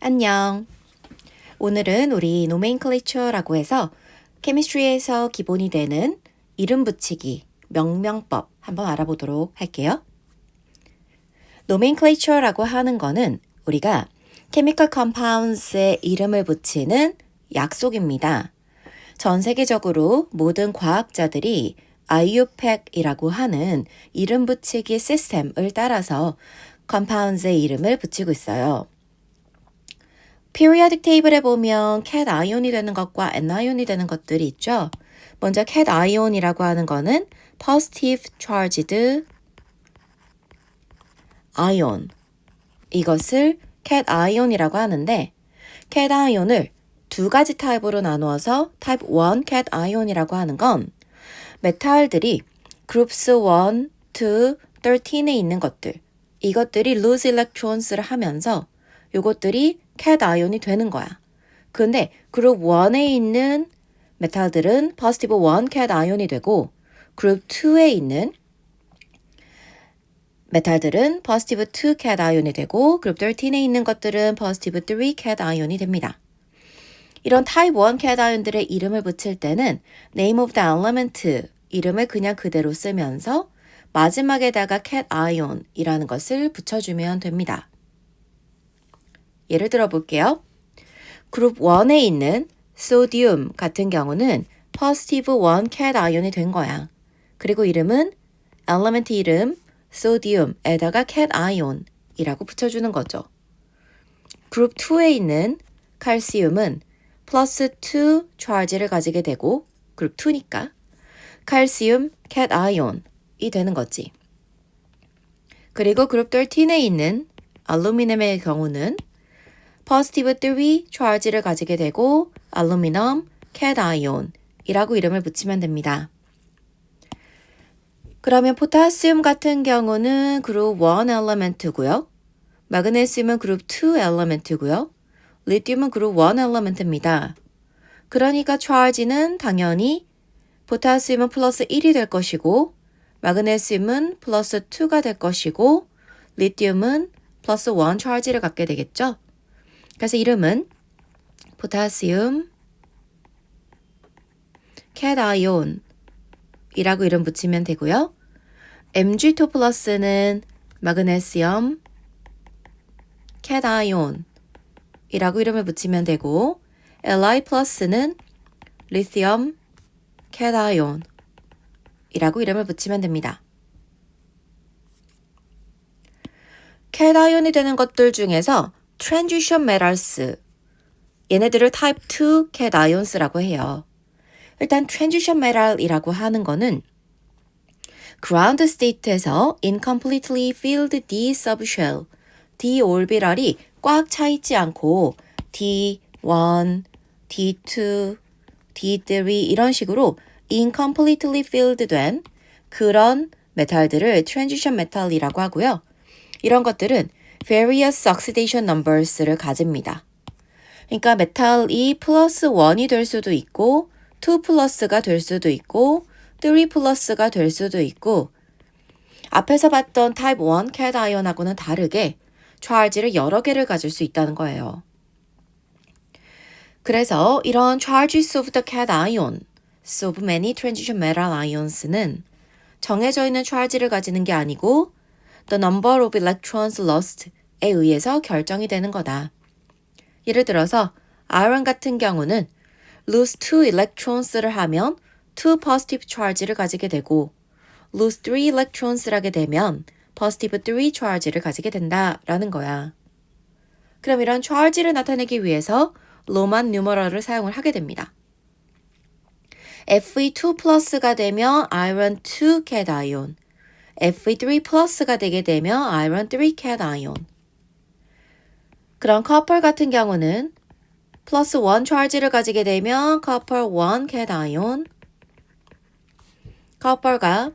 안녕. 오늘은 우리 노메인클레이처라고 해서 케미스트리에서 기본이 되는 이름 붙이기, 명명법 한번 알아보도록 할게요. 노메인클레이처라고 하는 거는 우리가 케미컬 컴파운드의 이름을 붙이는 약속입니다. 전 세계적으로 모든 과학자들이 IUPAC이라고 하는 이름 붙이기 시스템을 따라서 컴파운드의 이름을 붙이고 있어요. periodic table에 보면 cat ion이 되는 것과 anion이 되는 것들이 있죠. 먼저 cat ion이라고 하는 거는 positive charged ion. 이것을 cat ion이라고 하는데 cat ion을 두 가지 타입으로 나누어서 type 1 cat ion이라고 하는 건 메탈들이 groups 1, 2, 13에 있는 것들. 이것들이 lose electrons를 하면서 요것들이 cat ion이 되는 거야. 근데 그룹 1에 있는 메탈들은 positive 1 cat ion이 되고 그룹 2에 있는 메탈들은 positive 2 cat ion이 되고 그룹 13에 있는 것들은 positive 3 cat ion이 됩니다. 이런 type 1 cat ion들의 이름을 붙일 때는 name of the element 이름을 그냥 그대로 쓰면서 마지막에다가 cat ion이라는 것을 붙여주면 됩니다. 예를 들어 볼게요. 그룹 1에 있는 소디움 같은 경우는 positive 1 cat ion이 된 거야. 그리고 이름은 엘리멘트 이름 소디움에다가 cat ion이라고 붙여주는 거죠. 그룹 2에 있는 칼슘은 플러스 2 charge를 가지게 되고 그룹 2니까 칼슘 cat ion이 되는 거지. 그리고 그룹 13에 있는 알루미늄의 경우는 positive 3 charge를 가지게 되고 알루미늄 cat ion이라고 이름을 붙이면 됩니다. 그러면 포타시움 같은 경우는 그룹 1 엘리멘트고요. 마그네슘은 그룹 2 엘리멘트고요. 리튬은 그룹 1 엘리멘트입니다. 그러니까 charge는 당연히 포타시움은 플러스 1이 될 것이고 마그네슘은 플러스 2가 될 것이고 리튬은 플러스 1 charge를 갖게 되겠죠. 그래서 이름은 포타시움 cat ion이라고 이름 붙이면 되고요. Mg2 플러스는 마그네슘 cat ion이라고 이름을 붙이면 되고 Li 플러스는 리튬 cat ion이라고 이름을 붙이면 됩니다. cat ion이 되는 것들 중에서 transition metals 얘네들을 type 2 cat ions라고 해요. 일단 transition metal이라고 하는 거는 ground state에서 incompletely filled d subshell d orbital이 꽉 차 있지 않고 D1, D2, D3 이런 식으로 incompletely filled 된 그런 메탈들을 transition metal이라고 하고요. 이런 것들은 various oxidation numbers를 가집니다. 그러니까 메탈이 플러스 1이 될 수도 있고 2 플러스가 될 수도 있고 3 플러스가 될 수도 있고 앞에서 봤던 type 1 cat ion하고는 다르게 charge를 여러 개를 가질 수 있다는 거예요. 그래서 이런 charges of the cat ions of many transition metal ions는 정해져 있는 charge를 가지는 게 아니고 the number of electrons lost에 의해서 결정이 되는 거다. 예를 들어서 iron 같은 경우는 lose 2 electrons를 하면 2 positive charge를 가지게 되고 lose 3 electrons를 하게 되면 positive 3 charge를 가지게 된다라는 거야. 그럼 이런 charge를 나타내기 위해서 로만 누메럴을 사용을 하게 됩니다. Fe2 플러스가 되면 iron 2 cat ion, Fe3 플러스가 되게 되면 iron 3 cat ion. 그럼 copper 같은 경우는 플러스 1 charge를 가지게 되면 copper 1 cat ion, copper가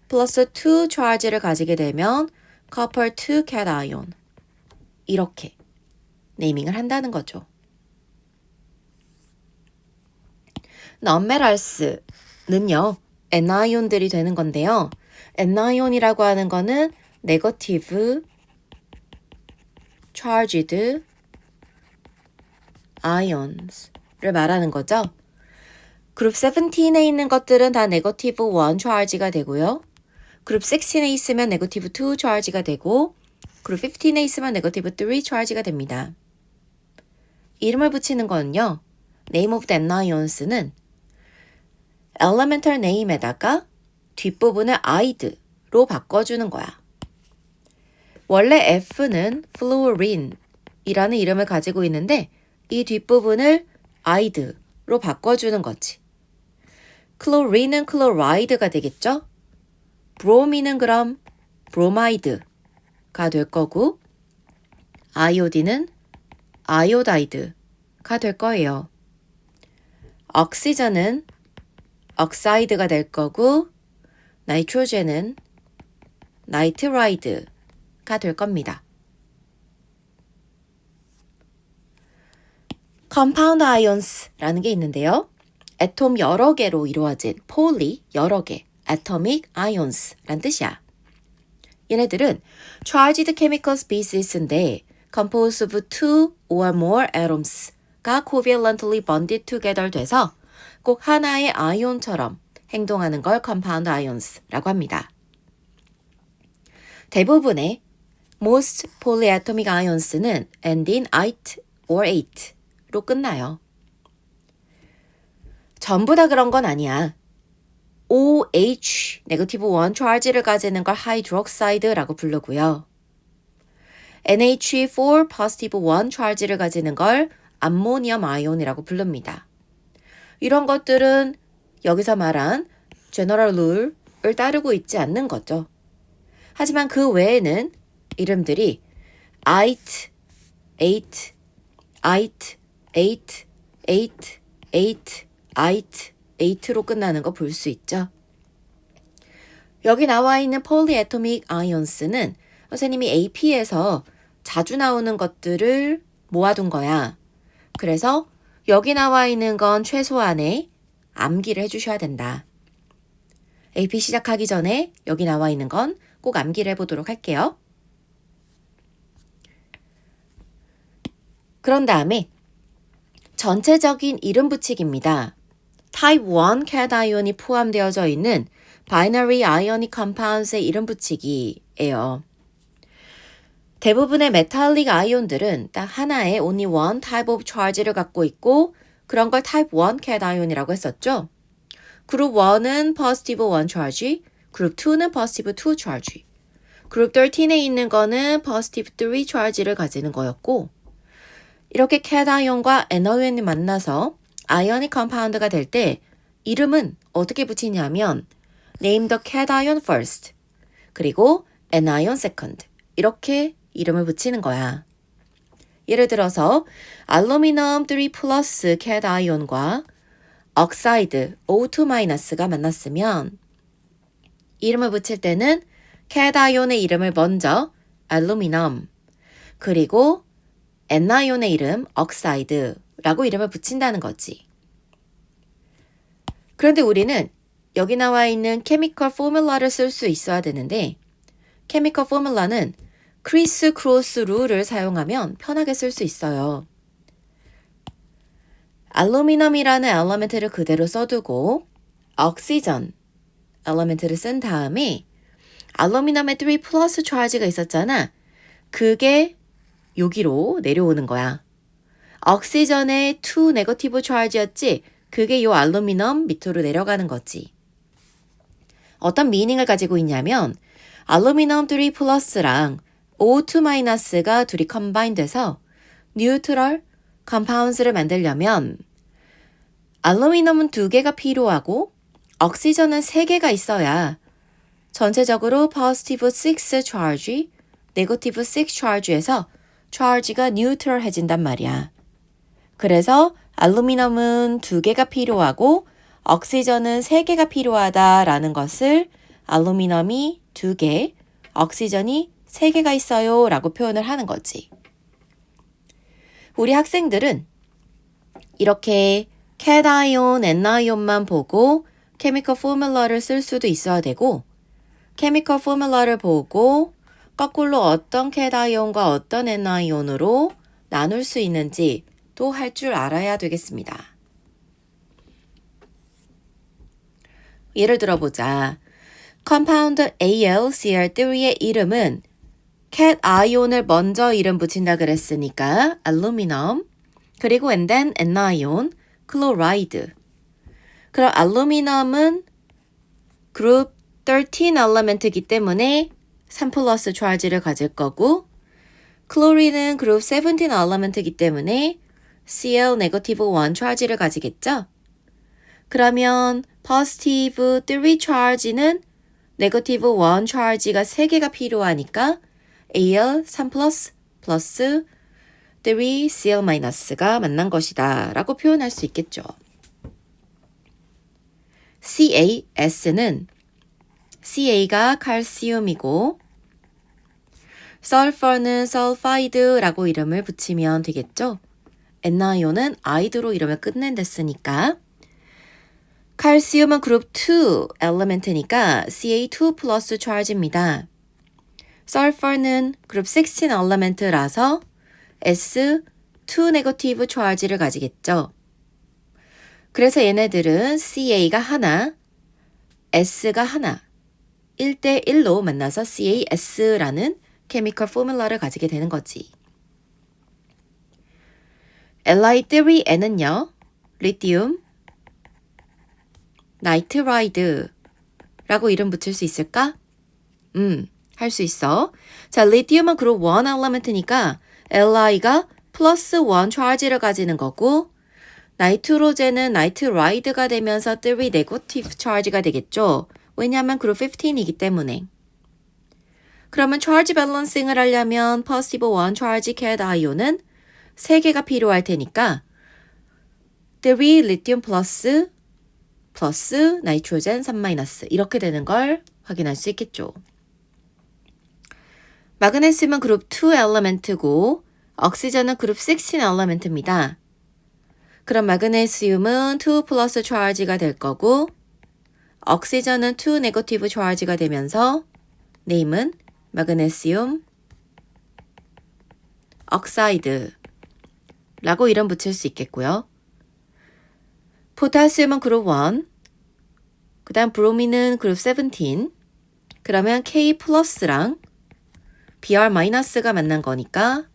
플러스 2 charge를 가지게 되면 copper 2 cat ion. 이렇게 네이밍을 한다는 거죠. non-metals는요, anions들이 되는 건데요. anions이라고 하는 거는 negative charged ions를 말하는 거죠. 그룹 17에 있는 것들은 다 네거티브 1 charge가 되고요. 그룹 16에 있으면 네거티브 2 charge가 되고 그룹 15에 있으면 네거티브 3 charge가 됩니다. 이름을 붙이는 거는요. name of the anions는 elemental name에다가 뒷부분을 id로 바꿔주는 거야. 원래 F는 fluorine이라는 이름을 가지고 있는데 이 뒷부분을 id로 바꿔주는 거지. chlorine은 chloride가 되겠죠? bromine은 그럼 bromide가 될 거고 iodine은 iodide가 될 거예요. oxygen은 oxide가 될 거고 nitrogen은 nitride가 될 겁니다. compound ions라는 게 있는데요. 애톰 여러 개로 이루어진 poly 여러 개 atomic ions란 뜻이야. 얘네들은 charged chemical species인데 composed of two or more atoms가 covalently bonded together 돼서 꼭 하나의 아이온처럼 행동하는 걸 compound ions라고 합니다. 대부분의 most polyatomic ions는 end in ite or ate로 끝나요. 전부 다 그런 건 아니야. OH, 네거티브 1 charge를 가지는 걸 하이드록사이드라고 부르고요. NH4, positive 1 charge를 가지는 걸 암모니엄 아이온이라고 부릅니다. 이런 것들은 여기서 말한 general rule을 따르고 있지 않는 거죠. 하지만 그 외에는 이름들이 ite, ate, ite, ate, ate, ate, ite, ate로 끝나는 거 볼 수 있죠. 여기 나와 있는 polyatomic ions는 선생님이 AP에서 자주 나오는 것들을 모아둔 거야. 그래서 여기 나와 있는 건 최소한의 암기를 해주셔야 된다. AP 시작하기 전에 여기 나와 있는 건 꼭 암기를 해보도록 할게요. 그런 다음에 전체적인 이름 붙이기입니다. Type 1 cation이 포함되어져 있는 binary ionic compounds의 이름 붙이기예요. 대부분의 메탈릭 아이온들은 딱 하나의 only one type of charge를 갖고 있고 그런 걸 type 1 cation이라고 했었죠. 그룹 1은 positive 1 charge, 그룹 2는 positive 2 charge, 그룹 13에 있는 거는 positive 3 charge를 가지는 거였고 이렇게 cation과 anions이 만나서 ionic compound가 될 때 이름은 어떻게 붙이냐면 name the cation first 그리고 anion second 이렇게 이름을 붙이는 거야. 예를 들어서 알루미늄 3 플러스 cation과 oxide O2-가 만났으면 이름을 붙일 때는 cation의 이름을 먼저 알루미늄 그리고 anion의 이름 oxide라고 이름을 붙인다는 거지. 그런데 우리는 여기 나와 있는 chemical formula를 쓸 수 있어야 되는데 chemical formula는 크리스 크로스 룰을 사용하면 편하게 쓸 수 있어요. 알루미늄이라는 엘리멘트를 그대로 써두고 oxygen 엘리멘트를 쓴 다음에 알루미늄에 3 플러스 charge가 있었잖아. 그게 여기로 내려오는 거야. oxygen에 2 네거티브 charge였지. 그게 요 알루미늄 밑으로 내려가는 거지. 어떤 미닝을 가지고 있냐면 알루미늄 3 플러스랑 O2-가 둘이 컴바인 돼서 뉴트럴 컴파운드를 만들려면 알루미늄은 2개가 필요하고 옥시전은 3개가 있어야 전체적으로 positive 6 charge, negative 6 charge에서 charge가 뉴트럴해진단 말이야. 그래서 알루미늄은 2개가 필요하고 옥시전은 3개가 필요하다라는 것을 알루미늄이 2개, 옥시전이 3개가 있어요 라고 표현을 하는 거지. 우리 학생들은 이렇게 cation, anion만 보고 케미컬 포뮬러를 쓸 수도 있어야 되고 케미컬 포뮬러를 보고 거꾸로 어떤 cation과 어떤 anion으로 나눌 수 있는지 도 할 줄 알아야 되겠습니다. 예를 들어보자. 컴파운드 AlCl3의 이름은 캣 아이온을 먼저 이름 붙인다 그랬으니까 알루미늄, 그리고 and then anion, 클로라이드. 그럼 알루미늄은 그룹 13 엘리멘트이기 때문에 3 플러스 charge를 가질 거고, 클로린은 그룹 17 엘리멘트이기 때문에 Cl 네거티브 1 charge를 가지겠죠? 그러면 positive 3 charge는 네거티브 1 charge가 3개가 필요하니까 Al 3 플러스 플러스 3 Cl 마이너스가 만난 것이다 라고 표현할 수 있겠죠. CaS는 Ca가 칼슘이고 sulfur는 sulfide라고 이름을 붙이면 되겠죠. ani온은 i드로 이름을 끝낸댔으니까 칼슘은 그룹 2 엘리멘트니까 Ca2 플러스 charge입니다. sulfur는 그룹 16 엘리멘트라서 S2 네거티브 charge를 가지겠죠. 그래서 얘네들은 Ca가 하나, S가 하나, 1대1로 만나서 CaS라는 케미컬 포뮬러를 가지게 되는 거지. Li3N은요, 리튬, 나이트라이드라고 이름 붙일 수 있을까? 할 수 있어. 자, 리튬은 그룹 1 엘리멘트니까 Li가 플러스 1 charge를 가지는 거고, 나이트로젠은 나이트라이드가 되면서 3 네거티브 charge가 되겠죠. 왜냐하면 그룹 15이기 때문에. 그러면 charge 밸런싱을 하려면 positive 1 charge cat 아이온은 3개가 필요할 테니까 3 리튬 플러스 나이트로젠 3 마이너스 이렇게 되는 걸 확인할 수 있겠죠. 마그네슘은 그룹 2 엘리멘트고 옥시전은 그룹 16 엘리멘트입니다. 그럼 마그네슘은 2 플러스 charge가 될 거고 옥시전은 2 네거티브 charge가 되면서 네임은 마그네슘 옥사이드 라고 이름 붙일 수 있겠고요. 포타시움은 그룹 1, 그 다음 브로민은 그룹 17, 그러면 K 플러스랑 Br 마이너스가 만난 거니까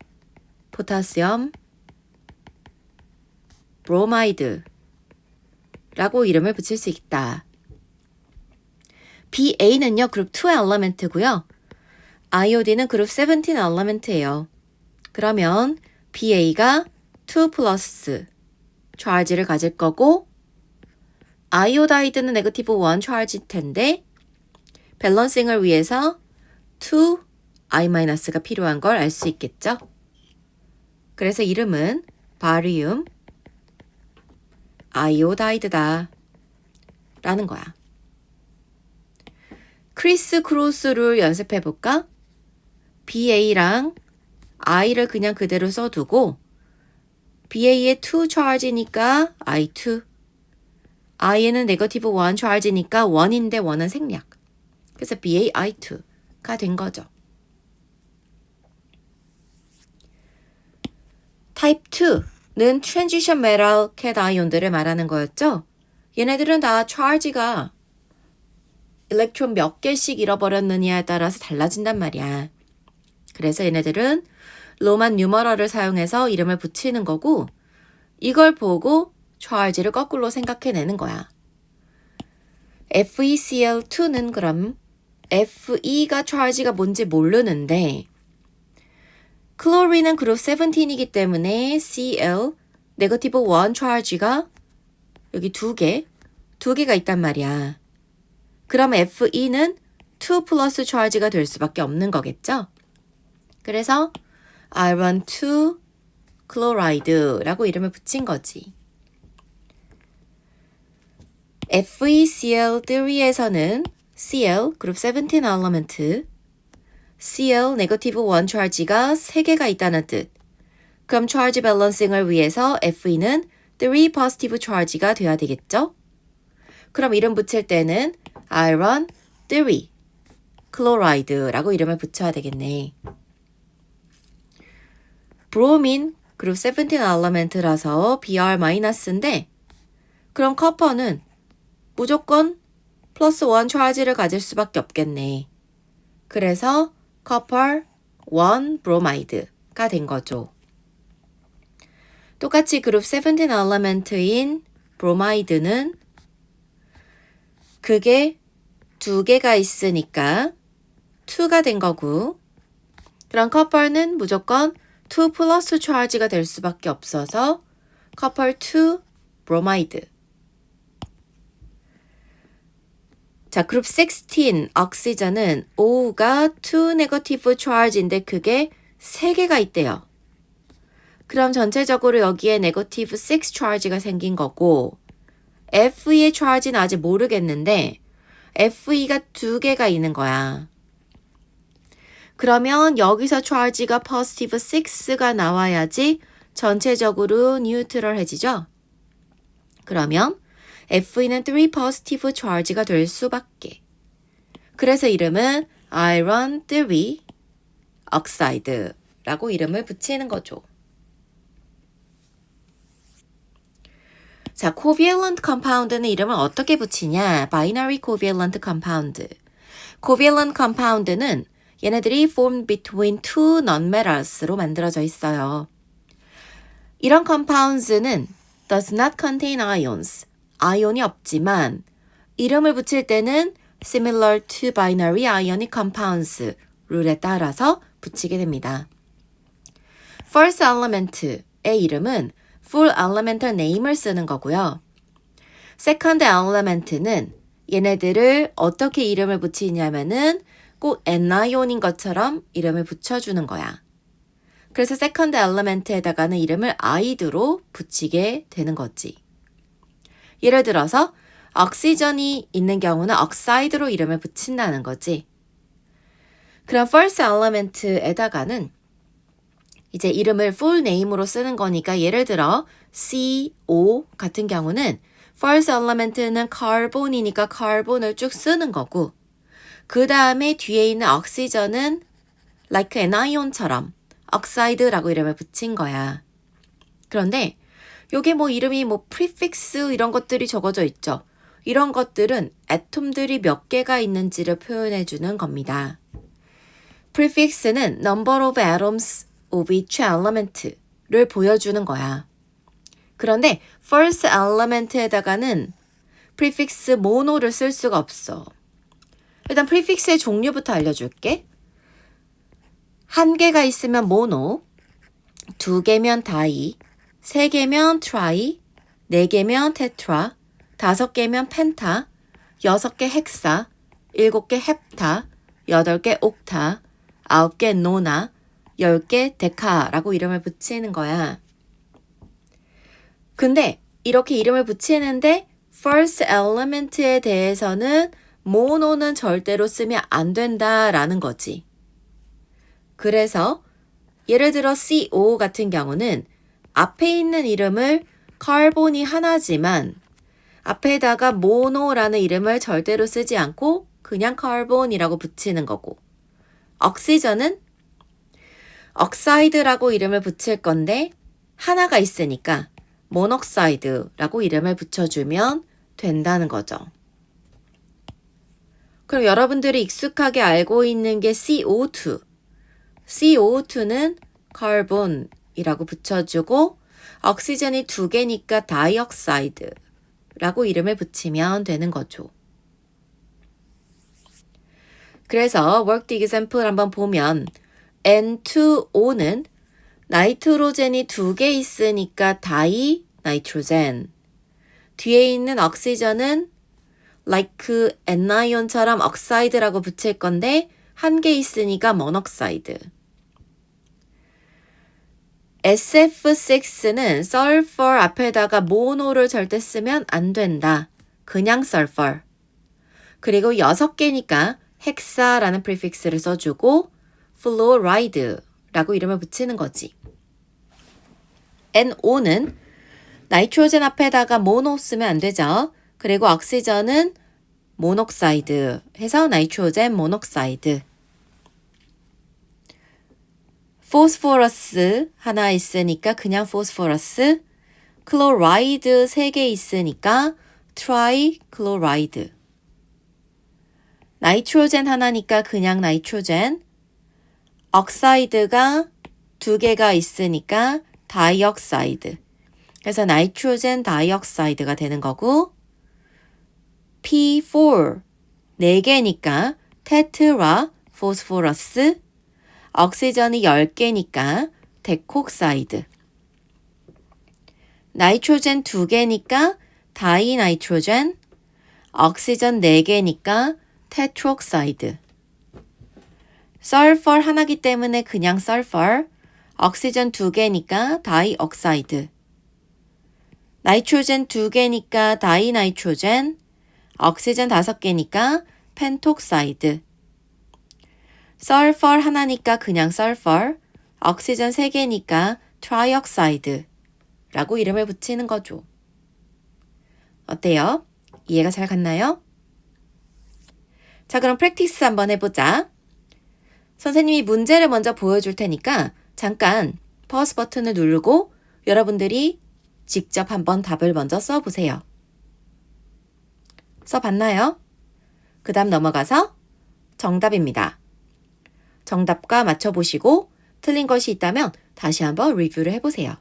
포타시움 브로마이드 라고 이름을 붙일 수 있다. BA는요, 그룹 2 엘리멘트고요. 아이오딘은 그룹 17 엘리멘트예요. 그러면 BA가 2 플러스 charge를 가질 거고 아이오다이드는 네거티브 1 charge일 텐데 밸런싱을 위해서 2 I-가 필요한 걸 알 수 있겠죠? 그래서 이름은 바리움 아이오다이드다 라는 거야. 크리스 크로스 룰 연습해 볼까? BA랑 I를 그냥 그대로 써두고 BA의 2 charge니까 I2 I에는 네거티브 1 charge니까 1인데 1은 생략. 그래서 BA I2가 된 거죠. 타입 2는 transition metal cat 아이온들을 말하는 거였죠. 얘네들은 다 charge가 일렉트론 몇 개씩 잃어버렸느냐에 따라서 달라진단 말이야. 그래서 얘네들은 로만 뉴머럴을 사용해서 이름을 붙이는 거고 이걸 보고 charge를 거꾸로 생각해내는 거야. FeCl2는 그럼 Fe가 charge가 뭔지 모르는데 클로린은 그룹 17이기 때문에 Cl 네거티브 1 charge가 여기 두 개가 있단 말이야. 그럼 Fe는 2 플러스 charge가 될 수밖에 없는 거겠죠? 그래서 iron 2 chloride라고 이름을 붙인 거지. FeCl3에서는 Cl 그룹 17 엘리멘트, Cl 네거티브 1 charge가 3개가 있다는 뜻. 그럼 charge 밸런싱을 위해서 Fe는 3 positive charge가 돼야 되겠죠? 그럼 이름 붙일 때는 iron 3 chloride라고 이름을 붙여야 되겠네. 브로민 그리고 17 element라서 Br-인데 그럼 커퍼는 무조건 플러스 1 charge를 가질 수밖에 없겠네. 그래서 copper 1 bromide가 된 거죠. 똑같이 그룹 17 element인 bromide는 그게 2개가 있으니까 2가 된 거고 그럼 copper는 무조건 2 플러스 charge가 될 수밖에 없어서 copper 2 bromide. 자, 그룹 16 oxygen은 O가 2 negative charge인데 그게 3개가 있대요. 그럼 전체적으로 여기에 negative 6 charge가 생긴 거고 Fe의 charge는 아직 모르겠는데 Fe가 2개가 있는 거야. 그러면 여기서 charge가 positive 6가 나와야지 전체적으로 뉴트럴해지죠? 그러면 Fe는 3 positive charge가 될 수밖에. 그래서 이름은 iron 3 oxide라고 이름을 붙이는 거죠. 자, covalent compound는 이름을 어떻게 붙이냐? binary covalent compound. covalent compound는 얘네들이 formed between two nonmetals로 만들어져 있어요. 이런 compounds는 does not contain ions. 아이온이 없지만 이름을 붙일 때는 similar to binary ionic compounds 룰에 따라서 붙이게 됩니다. first element의 이름은 full elemental name을 쓰는 거고요. second element는 얘네들을 어떻게 이름을 붙이냐면은 꼭 ani온인 것처럼 이름을 붙여주는 거야. 그래서 second element에다가는 이름을 i드로 붙이게 되는 거지. 예를 들어서 oxygen이 있는 경우는 oxide로 이름을 붙인다는 거지. 그럼 first element에다가는 이제 이름을 full name으로 쓰는 거니까 예를 들어 CO 같은 경우는 first element는 carbon이니까 carbon을 쭉 쓰는 거고 그 다음에 뒤에 있는 oxygen은 like anion처럼 oxide라고 이름을 붙인 거야. 그런데 요게 뭐 이름이 뭐 prefix 이런 것들이 적어져 있죠. 이런 것들은 애톰들이 몇 개가 있는지를 표현해 주는 겁니다. prefix는 number of atoms of each element를 보여주는 거야. 그런데 first element에다가는 prefix mono를 쓸 수가 없어. 일단 prefix의 종류부터 알려줄게. 1개가 있으면 mono, 2개면 di, 3개면 try, 4개면 tetra, 5개면 penta, 6개 헥사, 7개 헵타, 8개 옥타, 9개 노나, 10개 데카라고 이름을 붙이는 거야. 근데 이렇게 이름을 붙이는데 first element에 대해서는 mono는 절대로 쓰면 안 된다라는 거지. 그래서 예를 들어 CO 같은 경우는 앞에 있는 이름을 카본이 하나지만 앞에다가 모노라는 이름을 절대로 쓰지 않고 그냥 카본이라고 붙이는 거고 억시전은 억사이드라고 이름을 붙일 건데 하나가 있으니까 모녹사이드라고 이름을 붙여주면 된다는 거죠. 그럼 여러분들이 익숙하게 알고 있는 게 CO2. CO2는 카본이라고 붙여주고 억시전이 2개니까 다이옥사이드라고 이름을 붙이면 되는 거죠. 그래서 worked example 한번 보면 N2O는 나이트로젠이 2개 있으니까 다이 나이트로젠. 뒤에 있는 억시전은 like anion처럼 억사이드라고 붙일 건데 1개 있으니까 모녹사이드. SF6는 sulfur 앞에다가 모노를 절대 쓰면 안 된다. 그냥 sulfur. 그리고 6개니까 헥사라는 prefix를 써주고 fluoride라고 이름을 붙이는 거지. NO는 나이트로젠 앞에다가 모노 쓰면 안 되죠. 그리고 억시전은 모녹사이드 해서 나이트로젠 모녹사이드. phosphorus 하나 있으니까 그냥 phosphorus. chloride 3개 있으니까 trichloride. 나이트로젠 하나니까 그냥 나이트로젠. 옥사이드가 2개가 있으니까 다이옥사이드. 그래서 나이트로젠 다이옥사이드가 되는 거고 P4 4개니까 테트라 포스포러스. 옥시전이 10개니까 데콕사이드. 나이트로젠 2개니까 다이나이트로젠. 옥시전 4개니까 테트록사이드. 설펄 하나기 때문에 그냥 설펄. 옥시전 2개니까 다이옥사이드. 나이트로젠 2개니까 다이나이트로젠. 옥시전 5개니까 펜톡사이드. 설펄 하나니까 그냥 설펄. 옥시전 3개니까 트라이옥사이드 라고 이름을 붙이는 거죠. 어때요? 이해가 잘 갔나요? 자, 그럼 프랙티스 한번 해보자. 선생님이 문제를 먼저 보여줄 테니까 잠깐 퍼스 버튼을 누르고 여러분들이 직접 한번 답을 먼저 써보세요. 써봤나요? 그 다음 넘어가서 정답입니다. 정답과 맞춰보시고 틀린 것이 있다면 다시 한번 리뷰를 해보세요.